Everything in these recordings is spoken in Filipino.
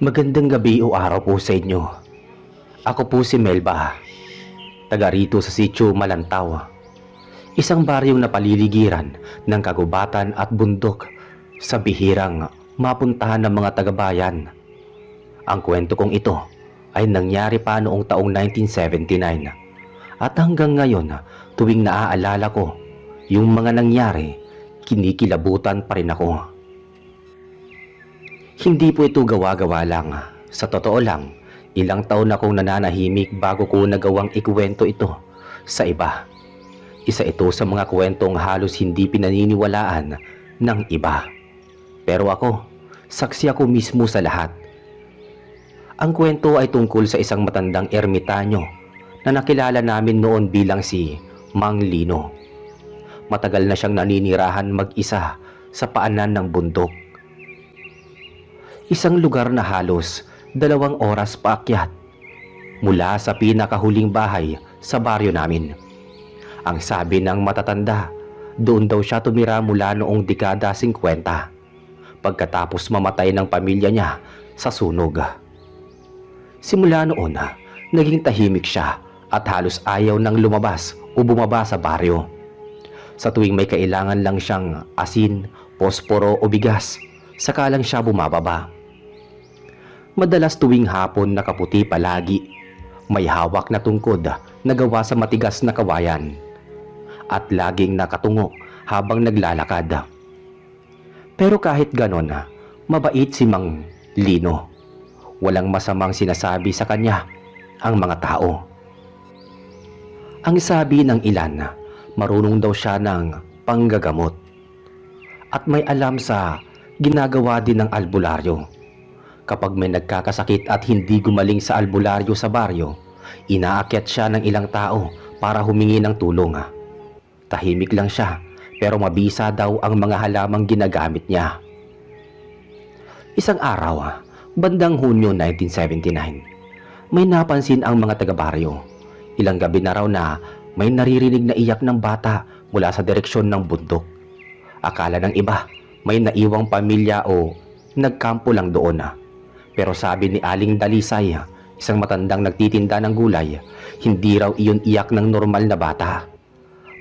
Magandang gabi o araw po sa inyo. Ako po si Melba, taga rito sa Sitio Malantaw, isang baryong napaliligiran ng kagubatan at bundok sa bihirang mapuntahan ng mga taga-bayan. Ang kwento kong ito ay nangyari pa noong taong 1979 at hanggang ngayon tuwing naaalala ko yung mga nangyari, kinikilabutan pa rin ako. Hindi po ito gawa-gawa lang. Sa totoo lang, ilang taon akong nananahimik bago ko nagawang ikuwento ito sa iba. Isa ito sa mga kwentong halos hindi pinaniniwalaan ng iba. Pero ako, saksi ako mismo sa lahat. Ang kwento ay tungkol sa isang matandang ermitanyo na nakilala namin noon bilang si Mang Lino. Matagal na siyang naninirahan mag-isa sa paanan ng bundok. Isang lugar na halos 2 oras paakyat mula sa pinakahuling bahay sa baryo namin. Ang sabi ng matatanda, doon daw siya tumira mula noong dekada 50 pagkatapos mamatay ng pamilya niya sa sunog. Simula noon, naging tahimik siya at halos ayaw nang lumabas o bumaba sa baryo. Sa tuwing may kailangan lang siyang asin, posporo o bigas, saka lang siya bumababa. Madalas tuwing hapon nakaputi palagi, may hawak na tungkod na gawa sa matigas na kawayan at laging nakatungo habang naglalakad. Pero kahit ganon, mabait si Mang Lino. Walang masamang sinasabi sa kanya ang mga tao. Ang sabi ng ilan, marunong daw siya ng panggagamot at may alam sa ginagawa din ng albularyo. Kapag may nagkakasakit at hindi gumaling sa albularyo sa baryo, inaakyat siya ng ilang tao para humingi ng tulong. Tahimik lang siya pero mabisa daw ang mga halamang ginagamit niya. Isang araw, bandang Hunyo 1979, may napansin ang mga taga-baryo. Ilang gabi na raw na may naririnig na iyak ng bata mula sa direksyon ng bundok. Akala ng iba may naiwang pamilya o nagkampo lang doon. Pero sabi ni Aling Dalisay, isang matandang nagtitinda ng gulay, hindi raw iyon iyak ng normal na bata.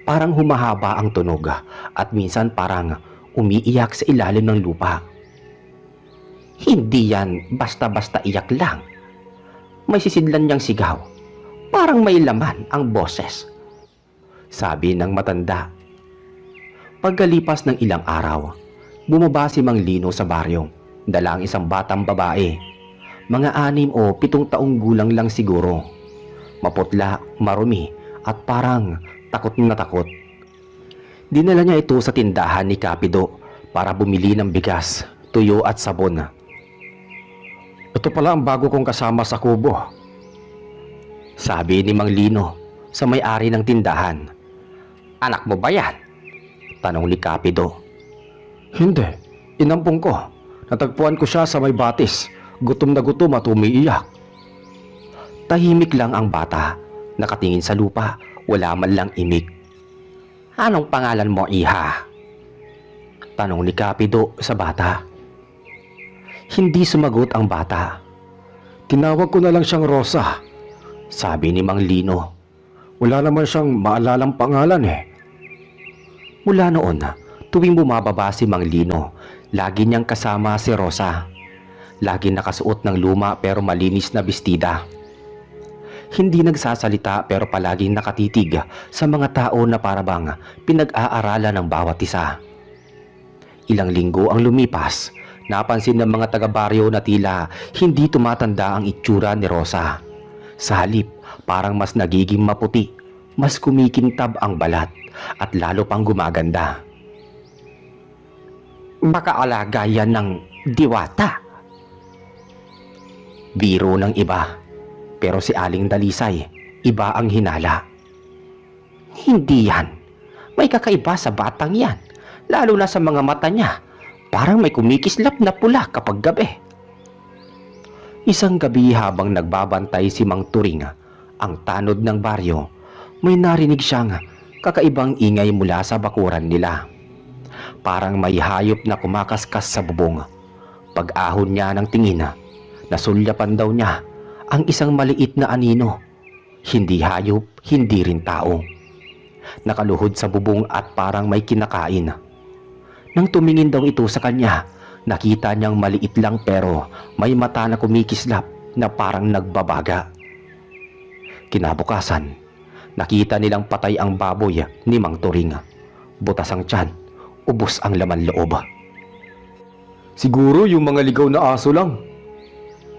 Parang humahaba ang tunog at minsan parang umiiyak sa ilalim ng lupa. Hindi yan basta-basta iyak lang. May sisidlan niyang sigaw. Parang may laman ang boses, sabi ng matanda. Pagkalipas ng ilang araw, bumaba si Mang Lino sa baryo. Dala ang isang batang babae, mga 6 o 7 taong gulang lang siguro. Maputla, marumi at parang takot na takot. Dinala niya ito sa tindahan ni Kapido para bumili ng bigas, tuyo at sabon. Ito pala ang bago kong kasama sa kubo, sabi ni Mang Lino sa may-ari ng tindahan. Anak mo ba yan? Tanong ni Kapido. Hindi, inampong ko. Natagpuan ko siya sa may batis, gutom na gutom at umiiyak. Tahimik lang ang bata, nakatingin sa lupa, wala man lang imik. Anong pangalan mo, iha? Tanong ni Kapido sa bata. Hindi sumagot ang bata. Tinawag ko na lang siyang Rosa, sabi ni Mang Lino. Wala naman siyang maalalang pangalan eh. Mula noon, tuwing bumababa si Mang Lino, lagi niyang kasama si Rosa. Lagi nakasuot ng luma pero malinis na bestida. Hindi nagsasalita pero palaging nakatitig sa mga tao na parabang pinag-aaralan ng bawat isa. Ilang linggo ang lumipas, napansin ng mga taga-baryo na tila hindi tumatanda ang itsura ni Rosa. Sa halip, parang mas nagiging maputi, mas kumikintab ang balat at lalo pang gumaganda. Baka alaga yan ng diwata, biro ng iba. Pero si Aling Dalisay, iba ang hinala. Hindi yan. May kakaiba sa batang yan, lalo na sa mga mata niya. Parang may kumikislap na pula kapag gabi. Isang gabi habang nagbabantay si Mang Turing, ang tanod ng baryo, may narinig siyang kakaibang ingay mula sa bakuran nila. Parang may hayop na kumakaskas sa bubong. Pag-ahon niya ng tingin, Nasulyapan daw niya ang isang maliit na anino. Hindi hayop, hindi rin tao. Nakaluhod sa bubong at parang may kinakain. Nang tumingin daw ito sa kanya, nakita niyang maliit lang pero may mata na kumikislap na parang nagbabaga. Kinabukasan, nakita nilang patay ang baboy ni Mang Turing. Butas ang tiyan, ubos ang laman loob. Siguro yung mga ligaw na aso lang.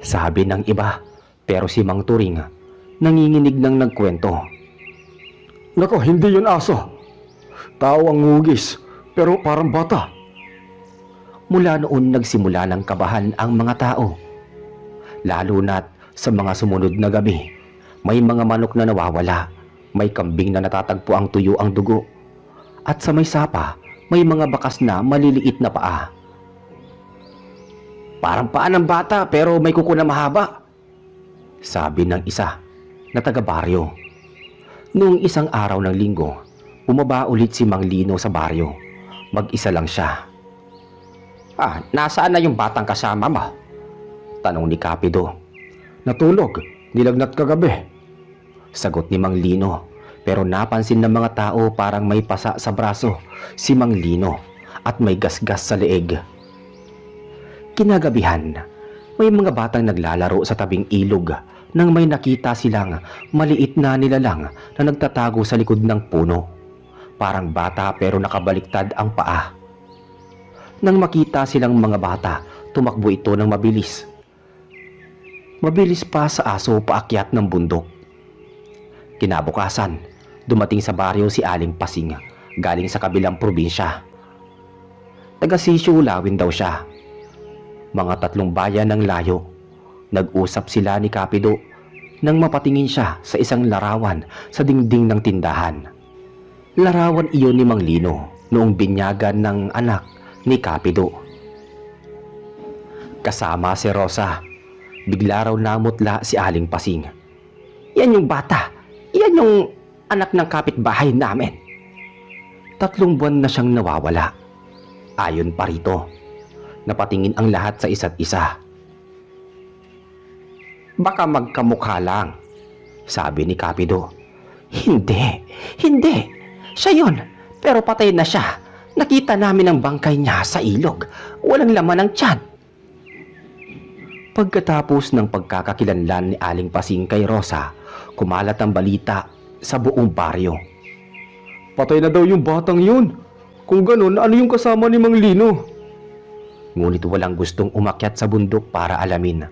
Sabi ng iba, pero si Mang Turing nanginginig ng nagkwento. Nako, hindi yun aso. Tao ang ngugis, pero parang bata. Mula noon nagsimula ng kabahan ang mga tao. Lalo na't sa mga sumunod na gabi, may mga manok na nawawala, may kambing na natatagpo ang tuyo ang dugo, at sa may sapa, may mga bakas na maliliit na paa. Parang paa ng bata pero may kuko na mahaba, sabi ng isa na taga-baryo. Noong isang araw ng linggo, bumaba ulit si Mang Lino sa baryo. Mag-isa lang siya. Nasaan na yung batang kasama mo? Tanong ni Kapido. Natulog, nilagnat kagabi. Sagot ni Mang Lino, pero napansin ng mga tao parang may pasa sa braso si Mang Lino at may gasgas sa leeg. Kinagabihan, may mga batang naglalaro sa tabing ilog nang may nakita silang maliit na nilalang na nagtatago sa likod ng puno. Parang bata pero nakabaliktad ang paa. Nang makita silang mga bata, tumakbo ito ng mabilis. Mabilis pa sa aso paakyat ng bundok. Kinabukasan, dumating sa baryo si Aling Pasing, galing sa kabilang probinsya. Taga-Sisyo Lawin daw siya. Mga 3 bayan ng layo. Nag-usap sila ni Kapido nang mapatingin siya sa isang larawan sa dingding ng tindahan. Larawan iyon ni Mang Lino noong binyagan ng anak ni Kapido. Kasama si Rosa. Bigla raw namutla si Aling Pasing. Yan yung bata. Yan yung anak ng kapitbahay namin. 3 buwan na siyang nawawala. Ayon pa rito, napatingin ang lahat sa isa't isa. Baka magkamukha lang, sabi ni Kapido. Hindi. Siya yun, pero patay na siya. Nakita namin ang bangkay niya sa ilog. Walang laman ang tiyan. Pagkatapos ng pagkakakilanlan ni Aling Pasing kay Rosa, kumalat ang balita sa buong baryo. Patay na daw yung batang yun. Kung ganun, ano yung kasama ni Mang Lino? Ngunit walang gustong umakyat sa bundok para alamin.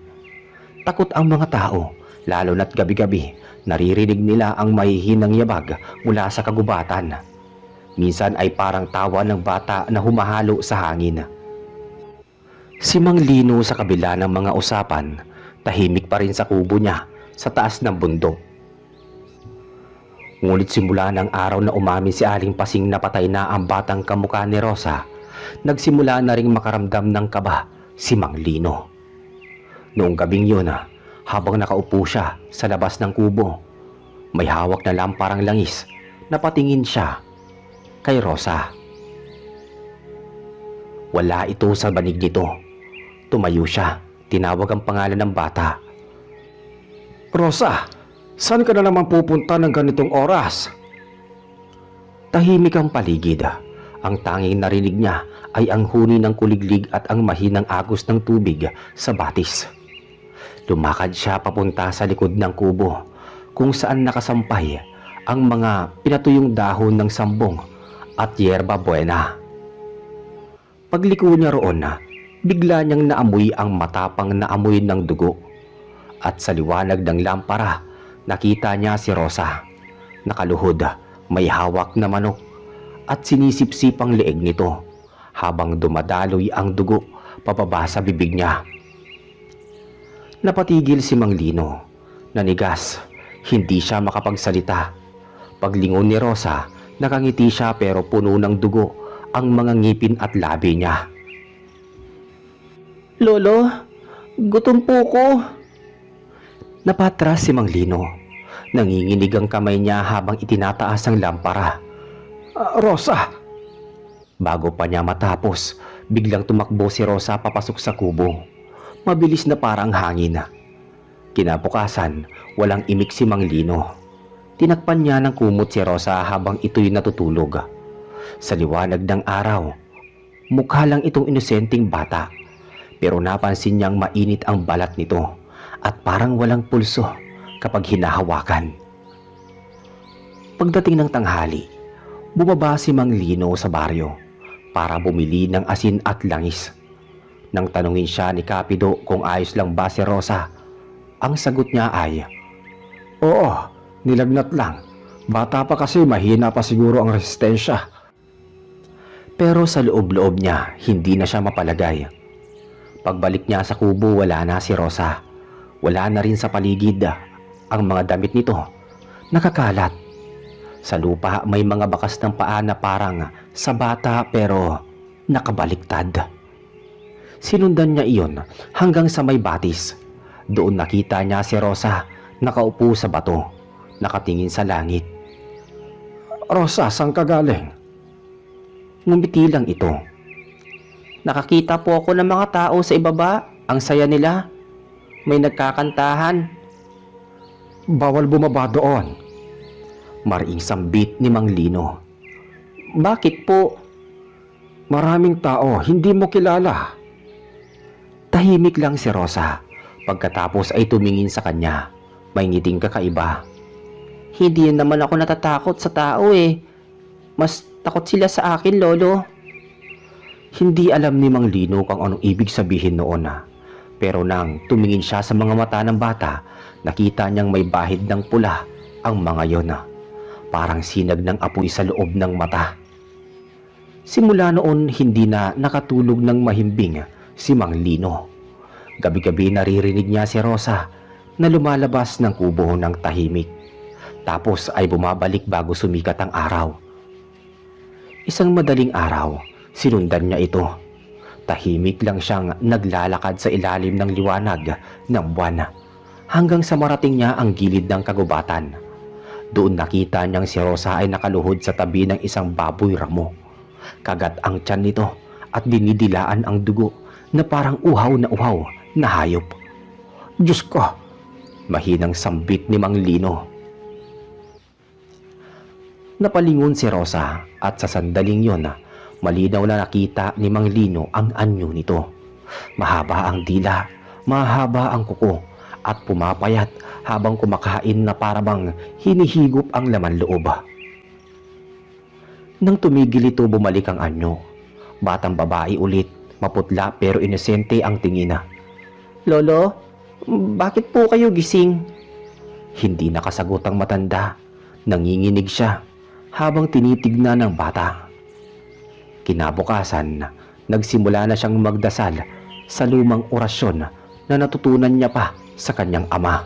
Takot ang mga tao, lalo na't gabi-gabi, naririnig nila ang mahihinang yabag mula sa kagubatan. Minsan ay parang tawa ng bata na humahalo sa hangin. Si Mang Lino sa kabila ng mga usapan, tahimik pa rin sa kubo niya sa taas ng bundok. Ngunit simula ng araw na umamin si Aling Pasing na patay na ang batang kamukha ni Rosa, nagsimula na ring makaramdam ng kaba si Mang Lino. Noong gabing yun, habang nakaupo siya sa labas ng kubo, may hawak na lamparang langis, napatingin siya kay Rosa. Wala ito sa banig nito. Tumayo siya, tinawag ang pangalan ng bata. Rosa, saan ka na naman pupunta ng ganitong oras? Tahimik ang paligid. Ang tanging narinig niya ay ang huni ng kuliglig at ang mahinang agos ng tubig sa batis. Lumakad siya papunta sa likod ng kubo kung saan nakasampay ang mga pinatuyong dahon ng sambong at yerba buena. Pagliko niya roon, bigla niyang naamoy ang matapang na amoy ng dugo. At sa liwanag ng lampara, nakita niya si Rosa. Nakaluhod, may hawak na manok at sinisipsip ang leeg nito habang dumadaloy ang dugo pababa sa bibig niya. Napatigil si Mang Lino. Nanigas, hindi siya makapagsalita. Paglingon ni Rosa, nakangiti siya pero puno ng dugo ang mga ngipin at labi niya. Lolo, gutom po ko. Napatras si Mang Lino. Nanginginig ang kamay niya habang itinataas ang lampara. Rosa! Bago pa niya matapos, biglang tumakbo si Rosa papasok sa kubo. mabilis na parang hangin. Kinabukasan, walang imik si Mang Lino. Tinakpan niya ng kumot si Rosa habang ito'y natutulog. Sa liwanag ng araw, mukha lang itong inosenteng bata, pero napansin niyang mainit ang balat nito at parang walang pulso kapag hinahawakan. Pagdating ng tanghali, bumaba si Mang Lino sa baryo para bumili ng asin at langis. Nang tanungin siya ni Kapido kung ayos lang ba si Rosa, ang sagot niya ay, "Oo, nilagnat lang. Bata pa kasi, mahina pa siguro ang resistensya." Pero sa loob-loob niya, hindi na siya mapalagay. Pagbalik niya sa kubo, wala na si Rosa. Wala na rin sa paligid ang mga damit nito. Nakakalat. Sa lupa may mga bakas ng paa na parang sa bata pero nakabaliktad. Sinundan niya iyon hanggang sa may batis. Doon nakita niya si Rosa nakaupo sa bato, nakatingin sa langit. "Rosa, saan ka galing?" Ngumiti lang ito. "Nakakita po ako ng mga tao sa ibaba. Ang saya nila. May nagkakantahan." "Bawal bumaba doon." Mariing sambit ni Mang Lino. "Bakit po?" "Maraming tao, hindi mo kilala." Tahimik lang si Rosa. Pagkatapos ay tumingin sa kanya. May ngiting kakaiba. "Hindi naman ako natatakot sa tao eh. Mas takot sila sa akin, Lolo." Hindi alam ni Mang Lino kung anong ibig sabihin noon Pero nang tumingin siya sa mga mata ng bata, nakita niyang may bahid ng pula ang mga yon. Parang sinag ng apoy sa loob ng mata. Simula noon, hindi na nakatulog ng mahimbing si Mang Lino. Gabi-gabi naririnig niya si Rosa na lumalabas ng kubo ng tahimik. Tapos ay bumabalik bago sumikat ang araw. Isang madaling araw, sinundan niya ito. Tahimik lang siyang naglalakad sa ilalim ng liwanag ng buwan hanggang sa marating niya ang gilid ng kagubatan. Doon nakita niyang si Rosa ay nakaluhod sa tabi ng isang baboy ramo. Kagat ang tiyan nito at dinidilaan ang dugo na parang uhaw na hayop. "Diyos ko!" Mahinang sambit ni Mang Lino. Napalingon si Rosa at sa sandaling yon, malinaw na nakita ni Mang Lino ang anyo nito. Mahaba ang dila, mahaba ang kuko at pumapayat habang kumakain na parabang hinihigop ang laman loob. Nang tumigil ito, bumalik ang anyo. Batang babae ulit, maputla pero inosente ang tingin. "Lolo, bakit po kayo gising?" Hindi nakasagot ang matanda. Nanginginig siya habang tinitignan ng bata. Kinabukasan, nagsimula na siyang magdasal sa lumang orasyon na natutunan niya pa sa kanyang ama.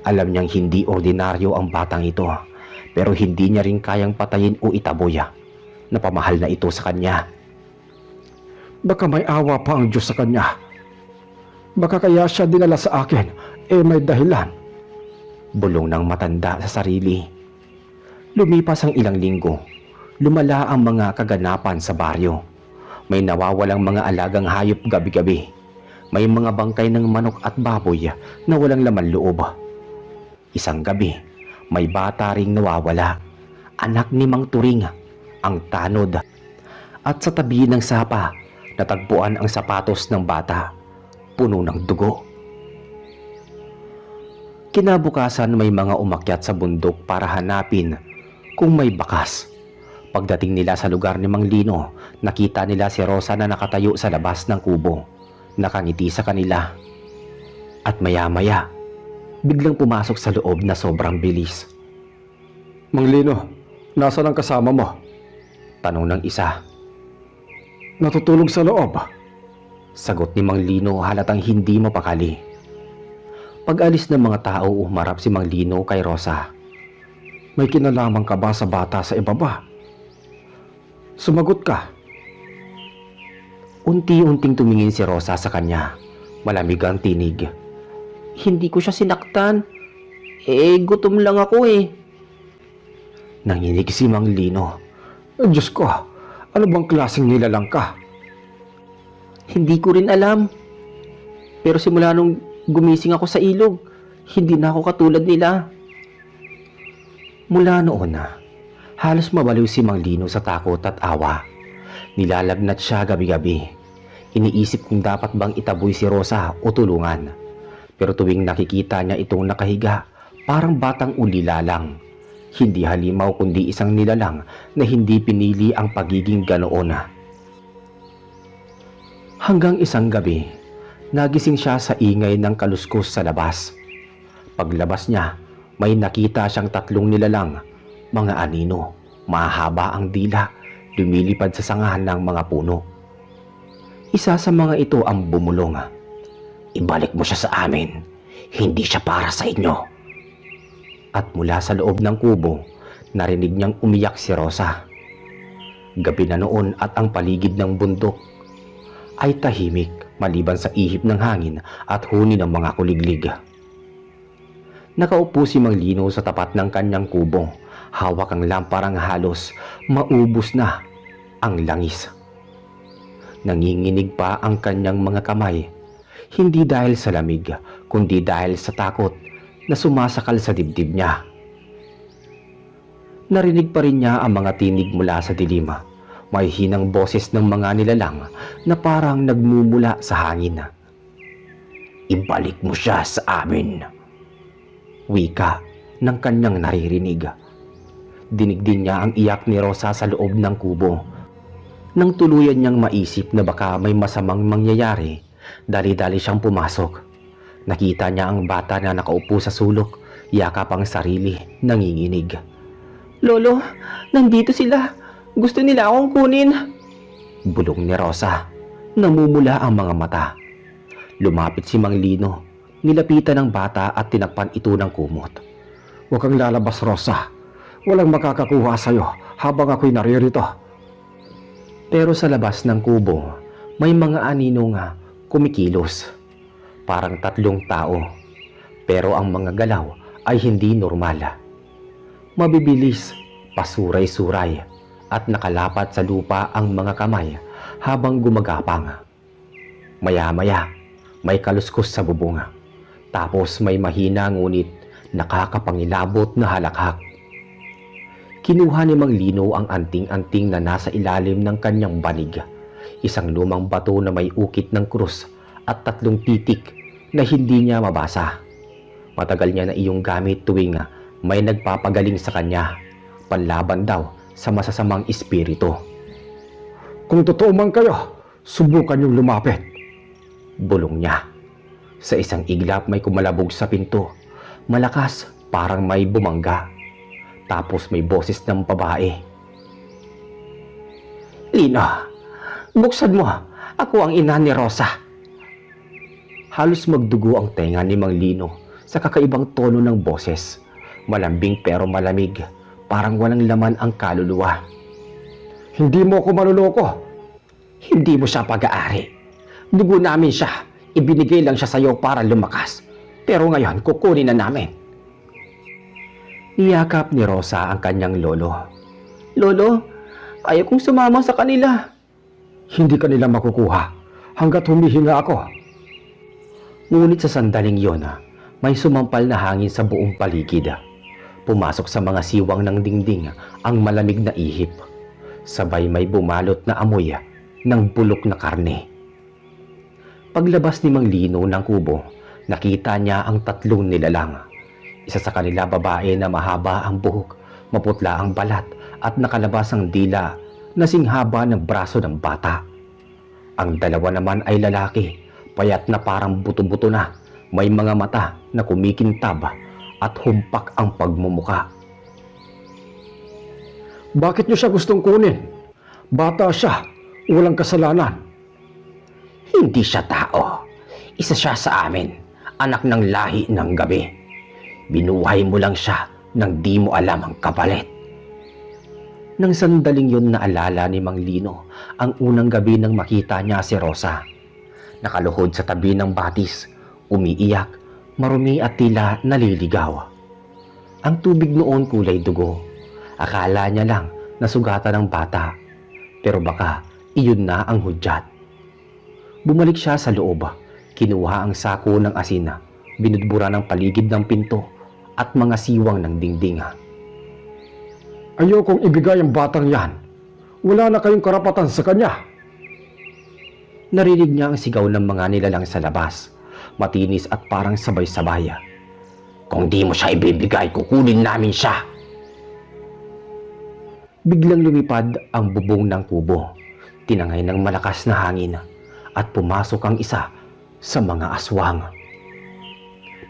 Alam niyang hindi ordinaryo ang batang ito, pero hindi niya rin kayang patayin o itaboy. Napamahal na ito sa kanya. "Baka may awa pa ang Diyos sa kanya. Baka kaya siya dinala sa akin, may dahilan." Bulong ng matanda sa sarili. Lumipas ang ilang linggo. Lumala ang mga kaganapan sa baryo. May nawawalang mga alagang hayop gabi-gabi. May mga bangkay ng manok at baboy na walang laman loob. Isang gabi, may bata ring nawawala. Anak ni Mang Turing, ang tanod. At sa tabi ng sapa, natagpuan ang sapatos ng bata, puno ng dugo. Kinabukasan, may mga umakyat sa bundok para hanapin kung may bakas. Pagdating nila sa lugar ni Mang Lino, nakita nila si Rosa na nakatayo sa labas ng kubo, nakangiti sa kanila. At maya-maya, biglang pumasok sa loob na sobrang bilis. "Mang Lino, nasaan ang kasama mo?" Tanong ng isa. "Natutulog sa loob." Sagot ni Mang Lino halatang hindi mapakali. Pag-alis ng mga tao, umarap si Mang Lino kay Rosa. "May kinalaman ka ba sa bata sa ibaba? Sumagot ka." Unti-unting tumingin si Rosa sa kanya. Malamig ang tinig. "Hindi ko siya sinaktan. Gutom lang ako eh." Nanginig si Mang Lino. "Diyos ko, ano bang klaseng nilalang ka?" "Hindi ko rin alam. Pero simula nung gumising ako sa ilog, hindi na ako katulad nila. Mula noon halos mabaliw si Mang Lino sa takot at awa. Nilalagnat siya gabi-gabi. Iniisip kung dapat bang itaboy si Rosa o tulungan. Pero tuwing nakikita niya itong nakahiga, parang batang ulila lang. Hindi halimaw kundi isang nilalang na hindi pinili ang pagiging ganoon. Hanggang isang gabi, nagising siya sa ingay ng kaluskos sa labas. Paglabas niya, may nakita siyang 3 nilalang, mga anino, mahaba ang dila, lumilipad sa sangahan ng mga puno. Isa sa mga ito ang bumulong. "Ibalik mo siya sa amin, hindi siya para sa inyo." At mula sa loob ng kubo, narinig niyang umiyak si Rosa. Gabi na noon at ang paligid ng bundok ay tahimik maliban sa ihip ng hangin at huni ng mga kuliglig. Nakaupo si Mang Lino sa tapat ng kanyang kubo, hawak ang lamparang halos maubos na ang langis. Nanginginig pa ang kanyang mga kamay, hindi dahil sa lamig, kundi dahil sa takot na sumasakal sa dibdib niya. Narinig pa rin niya ang mga tinig mula sa dilim, may hinang boses ng mga nilalang na parang nagmumula sa hangin. "Ibalik mo siya sa amin," wika ng kanyang naririnig. Dinig din niya ang iyak ni Rosa sa loob ng kubo. Nang tuluyan niyang maisip na baka may masamang mangyayari, dali-dali siyang pumasok. Nakita niya ang bata na nakaupo sa sulok, yakap ang sarili, nanginginig. "Lolo, nandito sila. Gusto nila akong kunin." Bulong ni Rosa. Namumula ang mga mata. Lumapit si Mang Lino, nilapitan ng bata at tinakpan ito ng kumot. "Huwag kang lalabas, Rosa. Walang makakakuha sa'yo habang ako'y naririto." Pero sa labas ng kubo, may mga anino nga kumikilos. Parang 3 tao. Pero ang mga galaw ay hindi normal. Mabibilis, pasuray-suray, at nakalapat sa lupa ang mga kamay habang gumagapang. Maya-maya, may kaluskos sa bubong. Tapos may mahina ngunit nakakapangilabot na halakhak. Kinuha ni Mang Lino ang anting-anting na nasa ilalim ng kanyang banig. Isang lumang bato na may ukit ng krus at 3 titik na hindi niya mabasa. Matagal niya na iyong gamit tuwing may nagpapagaling sa kanya, panlaban daw sa masasamang espiritu. "Kung totoo man kayo, subukan niyong lumapit," bulong niya. Sa isang iglap may kumalabog sa pinto. Malakas, parang may bumangga. Tapos may boses ng babae. "Lino, buksan mo. Ako ang ina ni Rosa." Halos magdugo ang tenga ni Mang Lino sa kakaibang tono ng boses. Malambing pero malamig, parang walang laman ang kaluluwa. "Hindi mo ako maluloko." "Hindi mo siya pag-aari. Dugo namin siya. Ibinigay lang siya sa iyo para lumakas. Pero ngayon, kukunin na namin." Niyakap ni Rosa ang kanyang lolo. "Lolo, ayaw kong sumama sa kanila." "Hindi kanila makukuha hanggat humihinga ako." Ngunit sa sandaling yon, may sumampal na hangin sa buong paligid. Pumasok sa mga siwang ng dingding ang malamig na ihip. Sabay may bumalot na amoy ng bulok na karne. Paglabas ni Mang Lino ng kubo, nakita niya ang 3 nilalang. Isa sa kanila babae na mahaba ang buhok, maputla ang balat at nakalabas ang dila na singhaba ng braso ng bata. Ang 2 naman ay lalaki, payat na parang buto-buto na, may mga mata na kumikintab at humpak ang pagmumuka. "Bakit niyo siya gustong kunin? Bata siya, walang kasalanan." "Hindi siya tao. Isa siya sa amin, anak ng lahi ng gabi. Binuhay mo lang siya nang di mo alam ang kapalit." Nang sandaling yun naalala ni Mang Lino ang unang gabi nang makita niya si Rosa. Nakaluhod sa tabi ng batis, umiiyak, marumi at tila naliligaw. Ang tubig noon kulay dugo. Akala niya lang nasugatan ng bata, pero baka iyon na ang hudyat. Bumalik siya sa loob, Kinuha ang sako ng asin, binudbura ng paligid ng pinto at mga siwang ng dingding. Ayokong ibigay ang batang yan. Wala na kayong karapatan sa kanya. Narinig niya ang sigaw ng mga nilalang sa labas, matinis at parang sabay-sabay. Kung di mo siya ibibigay, kukunin namin siya. Biglang lumipad ang bubong ng kubo, tinangay ng malakas na hangin at pumasok ang isa sa mga aswang.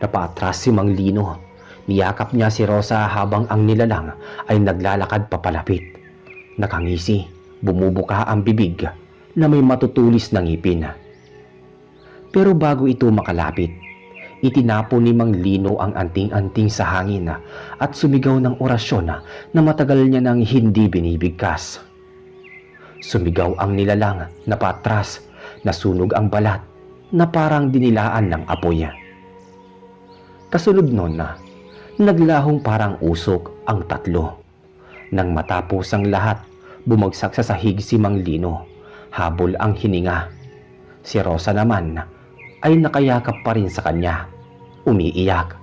Napaatras si Mang Lino. Niyakap niya si Rosa habang ang nilalang ay naglalakad papalapit. Nakangisi, bumubuka ang bibig na may matutulis na ngipin. Pero bago ito makalapit, itinapon ni Mang Lino ang anting-anting sa hangin at sumigaw ng orasyon na matagal niya nang hindi binibigkas. Sumigaw ang nilalang na patras, nasunog ang balat na parang dinilaan ng apoy. Kasunod nun naglahong parang usok ang tatlo. Nang matapos ang lahat, bumagsak sa sahig si Mang Lino. Habol ang hininga. Si Rosa naman ay nakayakap pa rin sa kanya. Umiiyak.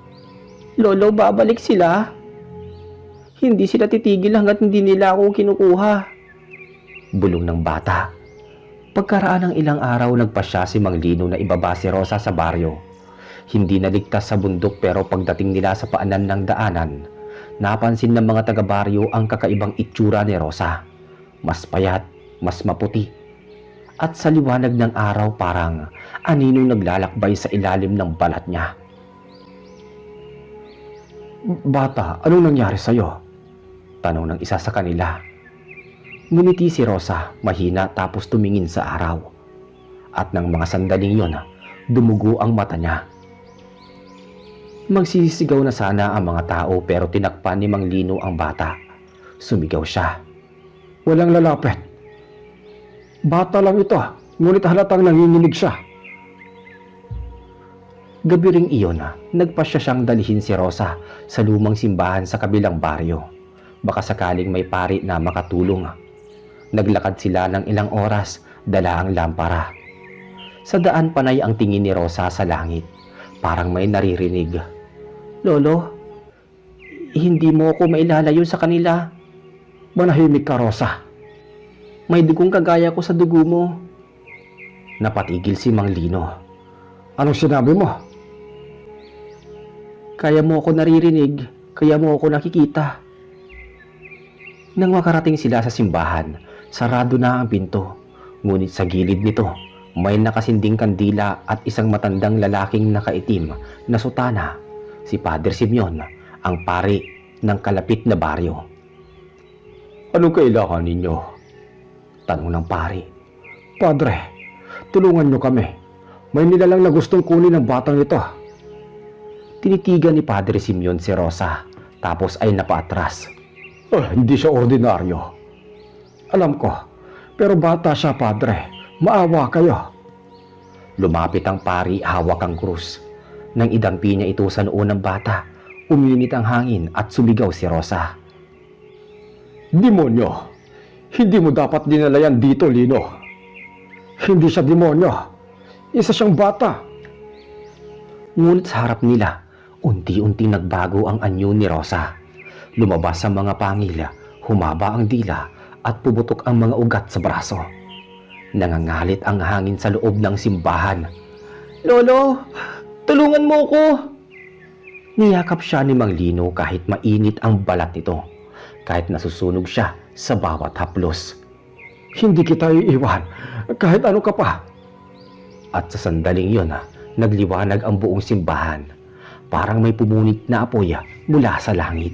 Lolo, babalik sila? Hindi sila titigil hanggat hindi nila ako kinukuha. Bulong ng bata. Pagkaraan ng ilang araw, nagpasya si Mang Lino na ibaba si Rosa sa baryo. Hindi naligtas sa bundok, pero pagdating nila sa paanan ng daanan, napansin ng mga taga-baryo ang kakaibang itsura ni Rosa. Mas payat, mas maputi, at sa liwanag ng araw parang aninong naglalakbay sa ilalim ng balat niya. Bata, anong nangyari sa'yo? Tanong ng isa sa kanila. Ngumiti si Rosa, mahina, tapos tumingin sa araw. At ng mga sandaling yon, dumugo ang mata niya. Magsisigaw na sana ang mga tao, pero tinakpan ni Mang Lino ang bata. Sumigaw siya. Walang lalapit. Bata lang ito, ngunit halatang nanginginig siya. Gabi ring iyon, nagpasya siyang dalhin si Rosa sa lumang simbahan sa kabilang baryo. Baka sakaling may pari na makatulong. Naglakad sila ng ilang oras, dala ang lampara. Sa daan panay ang tingin ni Rosa sa langit. Parang may naririnig. Lolo, hindi mo ako mailalayo sa kanila. Manahimik ka, Rosa. May dugong kagaya ko sa dugo mo. Napatigil si Mang Lino. Anong sinabi mo? Kaya mo ako naririnig, kaya mo ako nakikita. Nang makarating sila sa simbahan, sarado na ang pinto. Ngunit sa gilid nito, may nakasinding kandila at isang matandang lalaking nakaitim na sutana, si Padre Simeon, ang pari ng kalapit na baryo. Anong kailangan ninyo? Tanong ng pari. Padre, tulungan niyo kami. May nilalang na gustong kunin ng batang ito. Tinitigan ni Padre Simeon si Rosa, tapos ay napaatras. Hindi siya ordinaryo. Alam ko, pero bata siya, Padre. Maawa kayo. Lumapit ang pari, hawak ang krus. Nang idampi niya ito sa noo ng bata, uminit ang hangin at sumigaw si Rosa. Demonyo! Hindi mo dapat dinala yan dito, Lino. Hindi siya demonyo. Isa siyang bata. Ngunit sa harap nila, unti-unti nagbago ang anyo ni Rosa. Lumabas ang mga pangil, humaba ang dila at pubutok ang mga ugat sa braso. Nangangalit ang hangin sa loob ng simbahan. Lolo, tulungan mo ko! Niyakap siya ni Mang Lino kahit mainit ang balat nito, kahit nasusunog siya sa bawat haplos. Hindi kita iiwan, kahit ano ka pa. At sa sandaling yon, nagliwanag ang buong simbahan. Parang may pumunit na apoy mula sa langit.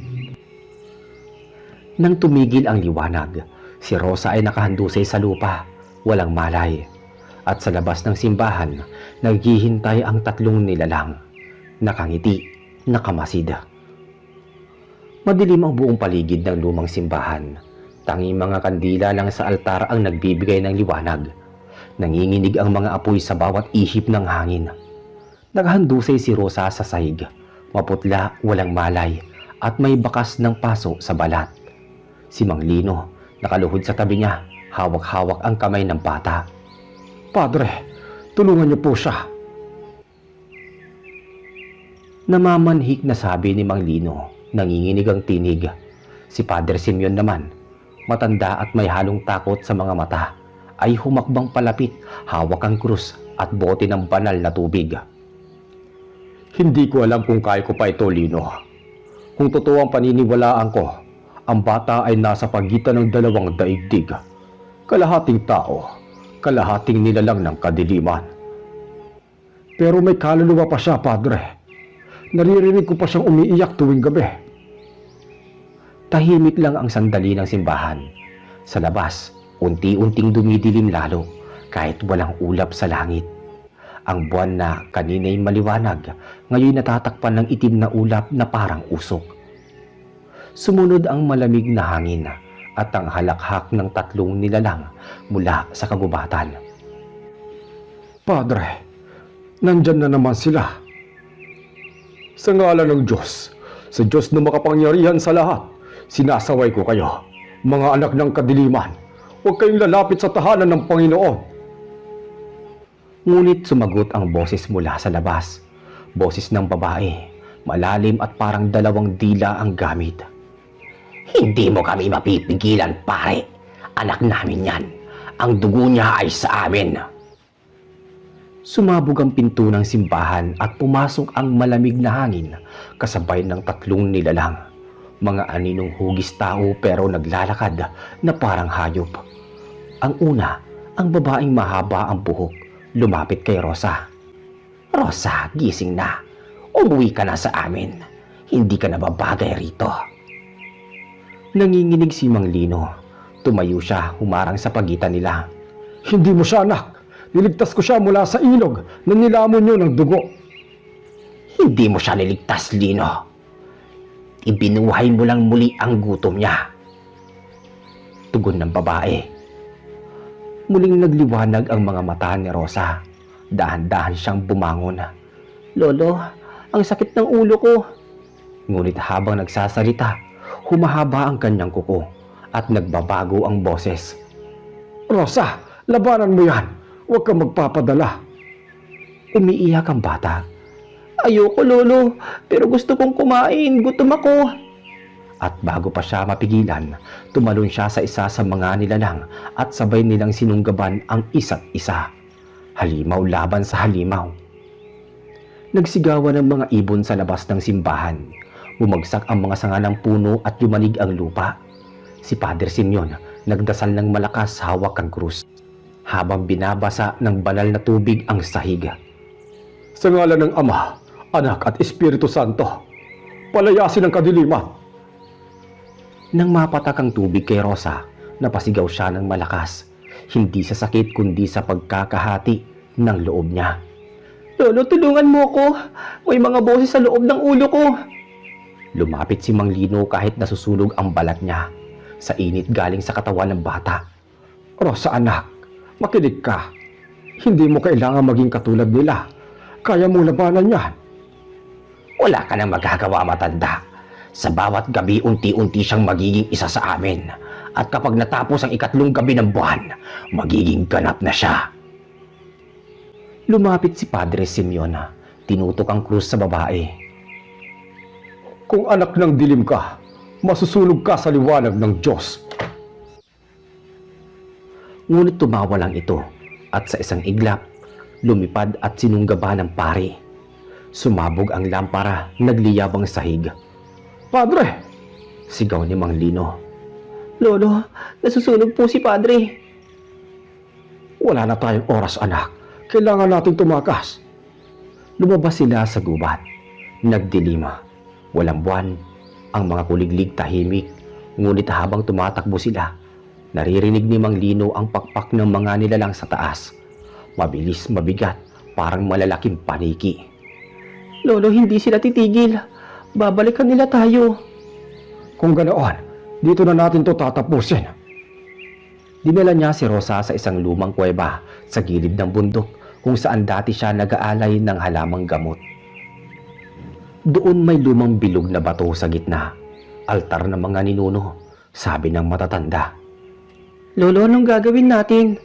Nang tumigil ang liwanag, si Rosa ay nakahandusay sa lupa, walang malay. At sa labas ng simbahan, naghihintay ang tatlong nilalang. Nakangiti, nakamasid. Madilim ang buong paligid ng lumang simbahan. Tanging mga kandila lang sa altar ang nagbibigay ng liwanag. Nanginginig ang mga apoy sa bawat ihip ng hangin. Nakahandusay si Rosa sa sahig. Maputla, walang malay, at may bakas ng paso sa balat. Si Mang Lino, nakaluhod sa tabi niya, hawak-hawak ang kamay ng bata. Padre, tulungan niyo po siya. Namamanhik na sabi ni Mang Lino, nanginginig ang tinig. Si Padre Simeon naman, matanda at may halong takot sa mga mata, ay humakbang palapit, hawak ang krus at bote ng banal na tubig. Hindi ko alam kung kaya ko pa ito, Lino. Kung totoo ang paniniwalaan ko, ang bata ay nasa pagitan ng dalawang daigdig. Kalahating tao, kalahating nilalang ng kadiliman. Pero may kaluluwa pa siya, Padre. Naririnig ko pa siyang umiiyak tuwing gabi. Tahimik lang ang sandali ng simbahan. Sa labas, unti-unting dumidilim lalo kahit walang ulap sa langit. Ang buwan na kanina'y maliwanag, ngayon natatakpan ng itim na ulap na parang usok. Sumunod ang malamig na hangin at ang halakhak ng tatlong nilalang mula sa kagubatan. Padre, nandyan na naman sila. Sa ngalan ng Diyos, sa Diyos na makapangyarihan sa lahat, sinasaway ko kayo, mga anak ng kadiliman. Huwag kayong lalapit sa tahanan ng Panginoon. Ngunit sumagot ang boses mula sa labas. Boses ng babae, malalim at parang dalawang dila ang gamit. Hindi mo kami mapipigilan, pare. Anak namin yan. Ang dugo niya ay sa amin. Sumabog ang pinto ng simbahan at pumasok ang malamig na hangin kasabay ng tatlong nilalang. Mga aninong hugis tao pero naglalakad na parang hayop. Ang una, ang babaeng mahaba ang buhok, lumapit kay Rosa. Rosa, gising na. Umuwi ka na sa amin. Hindi ka na babagay rito. Nanginginig si Mang Lino. Tumayo siya, humarang sa pagitan nila. Hindi mo siya anak. Niligtas ko siya mula sa ilog na nilamon niyo ng dugo. Hindi mo siya niligtas, Lino. Ibinuhay mo lang muli ang gutom niya. Tugon ng babae. Muling nagliwanag ang mga mata ni Rosa. Dahan-dahan siyang bumangon. Lolo, ang sakit ng ulo ko. Ngunit habang nagsasalita, humahaba ang kanyang kuko at nagbabago ang boses. Rosa, labanan mo yan. Huwag kang magpapadala. Umiiyak ang bata. Ayoko, Lolo, pero gusto kong kumain. Gutom ako. At bago pa siya mapigilan, tumalon siya sa isa sa mga nilalang at sabay nilang sinunggaban ang isa't isa. Halimaw laban sa halimaw. Nagsigawan ang mga ibon sa labas ng simbahan. Bumagsak ang mga sanga ng puno at yumanig ang lupa. Si Padre Simeon nagdasal ng malakas hawak ang krus, habang binabasa ng banal na tubig ang sahig. Sa ngalan ng Ama, Anak at Espiritu Santo, palayasin ang kadiliman. Nang mapatak ang tubig kay Rosa, napasigaw siya ng malakas, hindi sa sakit kundi sa pagkakahati ng loob niya. Lolo, tulungan mo ko. May mga boses sa loob ng ulo ko. Lumapit si Mang Lino kahit nasusunog ang balat niya sa init galing sa katawan ng bata. Rosa, anak, makinig ka. Hindi mo kailangan maging katulad nila. Kaya mo labanan yan. Wala ka nang magagawa, matanda. Sa bawat gabi, unti-unti siyang magiging isa sa amin. At kapag natapos ang ikatlong gabi ng buwan, magiging ganap na siya. Lumapit si Padre Simeon. Tinutok ang krus sa babae. Kung anak ng dilim ka, masusunog ka sa liwanag ng Diyos. Ngunit tumawa lang ito at sa isang iglap, lumipad at sinunggaba ng pari. Sumabog ang lampara, nagliyab ang sahig. Padre! Sigaw ni Mang Lino. Lolo, nasusunog po si Padre. Wala na tayong oras, anak. Kailangan nating tumakas. Lumabas sila sa gubat. Nagdilima. Walang buwan. Ang mga kuliglig tahimik. Ngunit habang tumatakbo sila, naririnig ni Mang Lino ang pakpak ng mga nilalang sa taas. Mabilis, mabigat, parang malalaking paniki. Lolo, hindi sila titigil. Babalikan nila tayo. Kung ganoon, dito na natin to tatapusin. Dinala niya si Rosa sa isang lumang kuweba sa gilid ng bundok kung saan dati siya nag-aalay ng halamang gamot. Doon may lumang bilog na bato sa gitna, altar ng mga ninuno, sabi ng matatanda. Lolo, anong gagawin natin?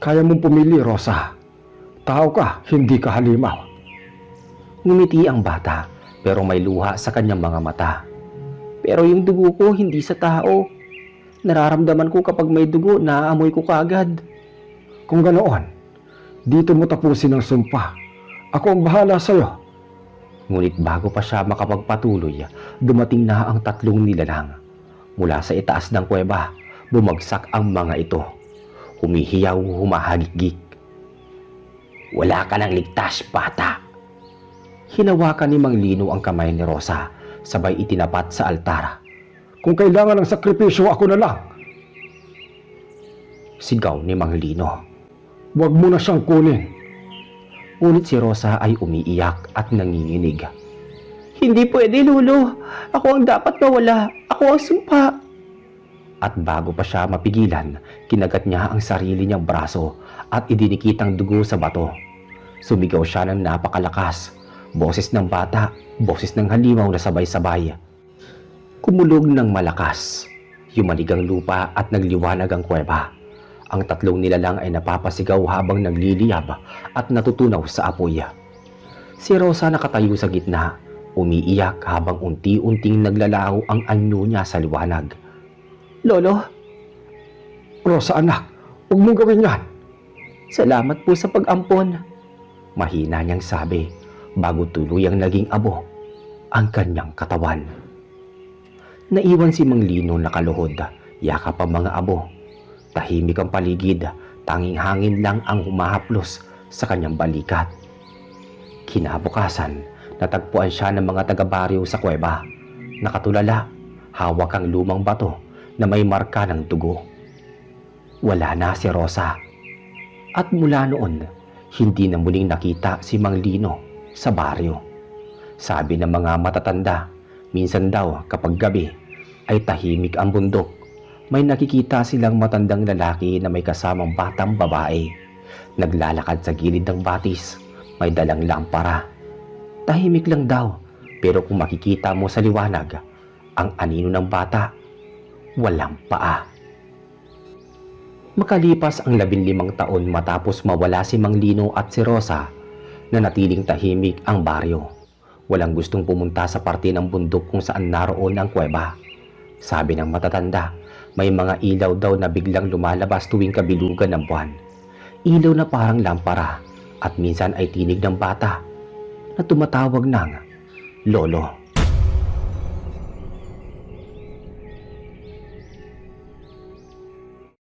Kaya mong pumili, Rosa. Tao ka, hindi ka halimaw. Ngumiti ang bata pero may luha sa kanyang mga mata. Pero yung dugo ko hindi sa tao. Nararamdaman ko kapag may dugo, naaamoy ko kaagad. Kung ganoon, dito mo tapusin ang sumpa. Ako ang bahala sa'yo. Ngunit bago pa siya makapagpatuloy, dumating na ang tatlong nilalang. Mula sa itaas ng kuweba, bumagsak ang mga ito. Humihiyaw, humahagigik. Wala ka nang ligtas, bata. Hinawakan ni Mang Lino ang kamay ni Rosa, sabay itinapat sa altar. Kung kailangan ng sakripisyo, ako na lang. Sigaw ni Mang Lino. Huwag mo na siyang kunin. Ngunit si Rosa ay umiiyak at nanginginig. Hindi pwede, Lolo. Ako ang dapat mawala. Ako ang sumpa. At bago pa siya mapigilan, kinagat niya ang sarili niyang braso at idinikit ang dugo sa bato. Sumigaw siya ng napakalakas. Boses ng bata, boses ng halimaw na sabay-sabay. Kumulog ng malakas. Yumanig ang lupa at nagliwanag ang kuweba. Ang tatlong nilalang ay napapasigaw habang nagliliyab at natutunaw sa apoy. Si Rosa nakatayo sa gitna, umiiyak habang unti-unting naglalaho ang anyo niya sa liwanag. Lolo? Rosa anak, huwag mong gawin yan. Salamat po sa pag-ampon. Mahina niyang sabi bago tuluyang naging abo ang kanyang katawan. Naiwan si Mang Lino nakaluhod, yakap ang mga abo. Tahimik ang paligid, tanging hangin lang ang humahaplos sa kanyang balikat. Kinabukasan, natagpuan siya ng mga taga-baryo sa kuweba. Nakatulala, hawak ang lumang bato na may marka ng dugo. Wala na si Rosa. At mula noon, hindi na muling nakita si Mang Lino sa baryo. Sabi ng mga matatanda, minsan daw kapag gabi ay tahimik ang bundok. May nakikita silang matandang lalaki na may kasamang batang babae. Naglalakad sa gilid ng batis, may dalang lampara. Tahimik lang daw, pero kung makikita mo sa liwanag, ang anino ng bata, walang paa. Makalipas ang 15 taon matapos mawala si Mang Lino at si Rosa, nanatiling tahimik ang baryo. Walang gustong pumunta sa parte ng bundok kung saan naroon ang kuweba. Sabi ng matatanda, may mga ilaw daw na biglang lumalabas tuwing kabilugan ng buwan. Ilaw na parang lampara at minsan ay tinig ng bata na tumatawag ng Lolo.